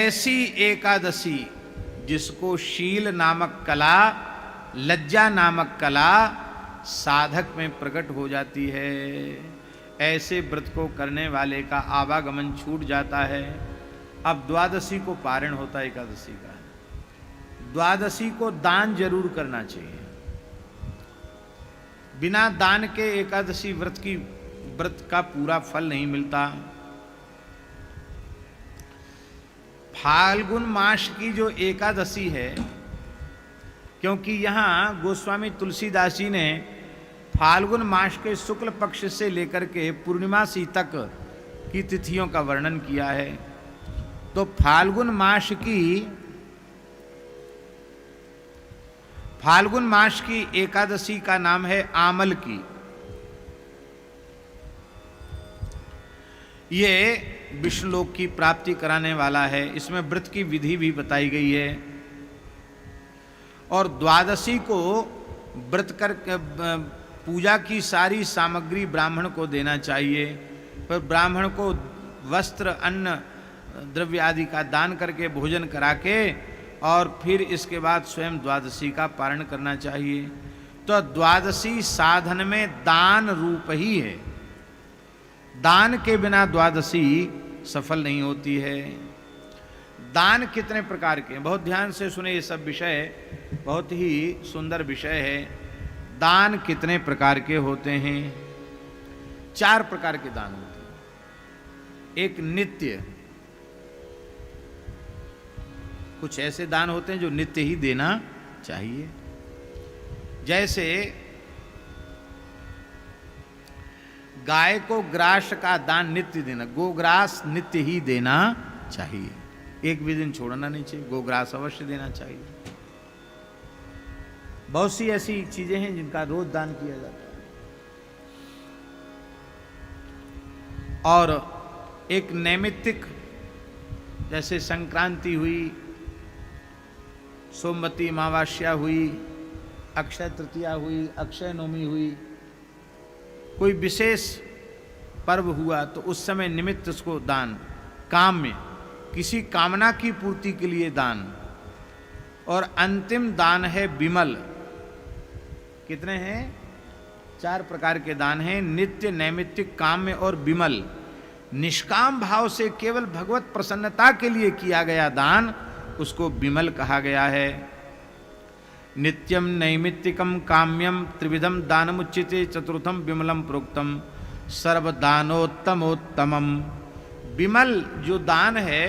ऐसी एकादशी जिसको शील नामक कला, लज्जा नामक कला साधक में प्रकट हो जाती है, ऐसे व्रत को करने वाले का आवागमन छूट जाता है। अब द्वादशी को पारण होता है एकादशी का। द्वादशी को दान जरूर करना चाहिए। बिना दान के एकादशी व्रत का पूरा फल नहीं मिलता। फाल्गुन मास की जो एकादशी है, क्योंकि यहाँ गोस्वामी तुलसीदास जी ने फाल्गुन मास के शुक्ल पक्ष से लेकर के पूर्णिमासी तक की तिथियों का वर्णन किया है, तो फाल्गुन मास की एकादशी का नाम है आमल की। ये विष्णुलोक की प्राप्ति कराने वाला है। इसमें व्रत की विधि भी बताई गई है। और द्वादशी को व्रत कर पूजा की सारी सामग्री ब्राह्मण को देना चाहिए। पर ब्राह्मण को वस्त्र, अन्न, द्रव्य आदि का दान करके भोजन करा के और फिर इसके बाद स्वयं द्वादशी का पारण करना चाहिए। तो द्वादशी साधन में दान रूप ही है। दान के बिना द्वादशी सफल नहीं होती है। दान कितने प्रकार के हैं, बहुत ध्यान से सुने, ये सब विषय बहुत ही सुंदर विषय है। दान कितने प्रकार के होते हैं? 4 प्रकार के दान होते हैं। एक नित्य, कुछ ऐसे दान होते हैं जो नित्य ही देना चाहिए। जैसे गाय को ग्रास का दान नित्य देना, गोग्रास नित्य ही देना चाहिए, एक भी दिन छोड़ना नहीं चाहिए, गोग्रास अवश्य देना चाहिए। बहुत सी ऐसी चीजें हैं जिनका रोज दान किया जाता है। और एक नैमित्तिक, जैसे संक्रांति हुई, सोमवती अमावस्या हुई, अक्षय तृतीया हुई, अक्षय नवमी हुई, कोई विशेष पर्व हुआ तो उस समय निमित्त उसको दान, काम में किसी कामना की पूर्ति के लिए दान। और अंतिम दान है विमल। कितने हैं? 4 प्रकार के दान हैं, नित्य, नैमित्तिक, काम्य और विमल। निष्काम भाव से केवल भगवत प्रसन्नता के लिए किया गया दान, उसको विमल कहा गया है। नित्यम नैमित्तिकम काम्यम त्रिविधम दानमुच्यते चतुर्थम विमलम प्रोक्तम सर्वदानोत्तमोत्तमम। विमल जो दान है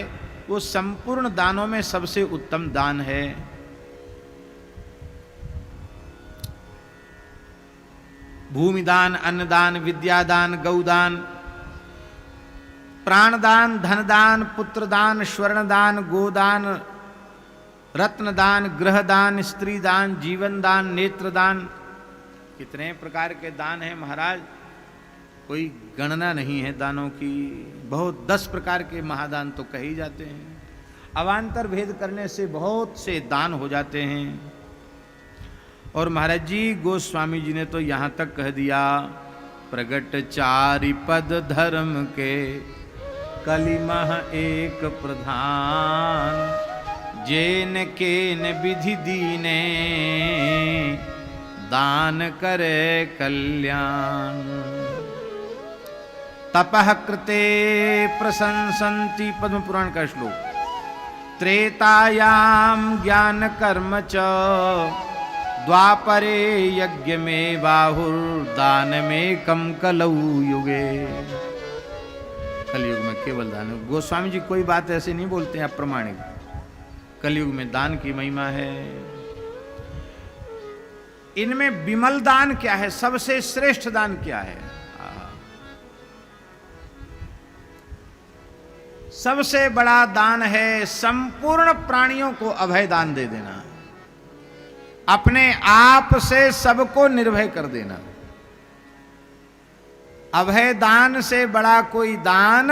वो संपूर्ण दानों में सबसे उत्तम दान है। भूमिदान, अन्नदान, विद्यादान, गौदान, प्राणदान, धनदान, पुत्रदान, स्वर्णदान, गोदान, रत्नदान, गृहदान, स्त्रीदान, जीवनदान, नेत्रदान। कितने प्रकार के दान हैं महाराज, कोई गणना नहीं है दानों की। बहुत 10 प्रकार के महादान तो कहे जाते हैं। अवान्तर भेद करने से बहुत से दान हो जाते हैं। और महाराज जी गोस्वामी जी ने तो यहाँ तक कह दिया, प्रगट 4 पद धर्म के कलिमह एक प्रधान, जेन केन विधि दीने दान करे कल्याण। तपः कृते प्रशंसन्ति, पद्म पुराण का श्लोक। त्रेतायाम ज्ञान कर्म च द्वापरे यज्ञ में बाहुर्दान में कम कलौ युगे। कलयुग में केवल दान। गोस्वामी जी कोई बात ऐसे नहीं बोलते हैं अप्रमाणिक। कलयुग में दान की महिमा है। इनमें विमल दान क्या है? सबसे श्रेष्ठ दान क्या है? सबसे बड़ा दान है संपूर्ण प्राणियों को अभय दान दे देना, अपने आप से सबको निर्भय कर देना। अभय दान से बड़ा कोई दान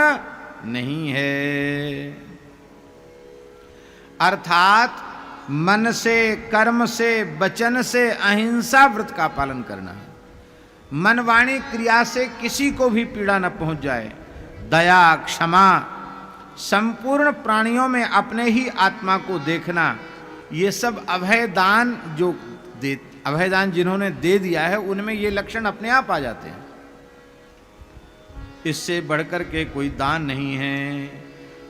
नहीं है। अर्थात मन से, कर्म से, वचन से अहिंसा व्रत का पालन करना। मन, वाणी, क्रिया से किसी को भी पीड़ा न पहुंच जाए। दया, क्षमा, संपूर्ण प्राणियों में अपने ही आत्मा को देखना, ये सब अभयदान जो अभयदान जिन्होंने दे दिया है उनमें ये लक्षण अपने आप आ जाते हैं। इससे बढ़कर के कोई दान नहीं है।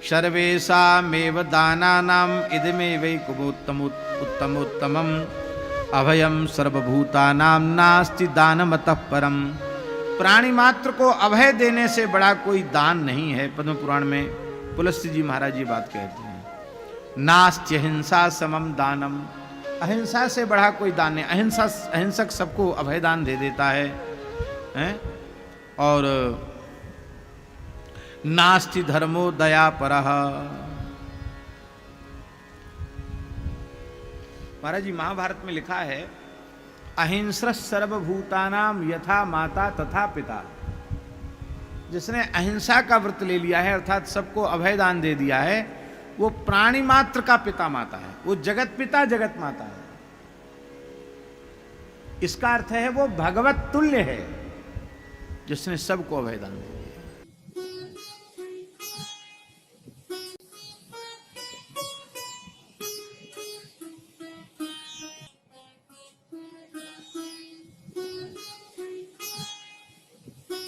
सर्वेषामेव दानानाम इदमेवैकुमोत्तमोत्तमम् अभयम सर्वभूतानां नास्ति दानमतः परम। प्राणी मात्र को अभय देने से बड़ा कोई दान नहीं है। पद्म पुराण में पुलस्त्य जी महाराज जी बात कहते हैं, नास्त्य हिंसा समम दानम। अहिंसा से बड़ा कोई दान नहीं। अहिंसक सबको अभय दान दे देता है, हैं? और नास्ति धर्मो दया परः। महाराज जी महाभारत में लिखा है, अहिंसा सर्वभूतानाम यथा माता तथा पिता। जिसने अहिंसा का व्रत ले लिया है अर्थात सबको अभय दान दे दिया है, वो प्राणी मात्र का पिता माता है, वो जगत पिता जगत माता है। इसका अर्थ है वो भगवत तुल्य है जिसने सबको अभय दान दिया।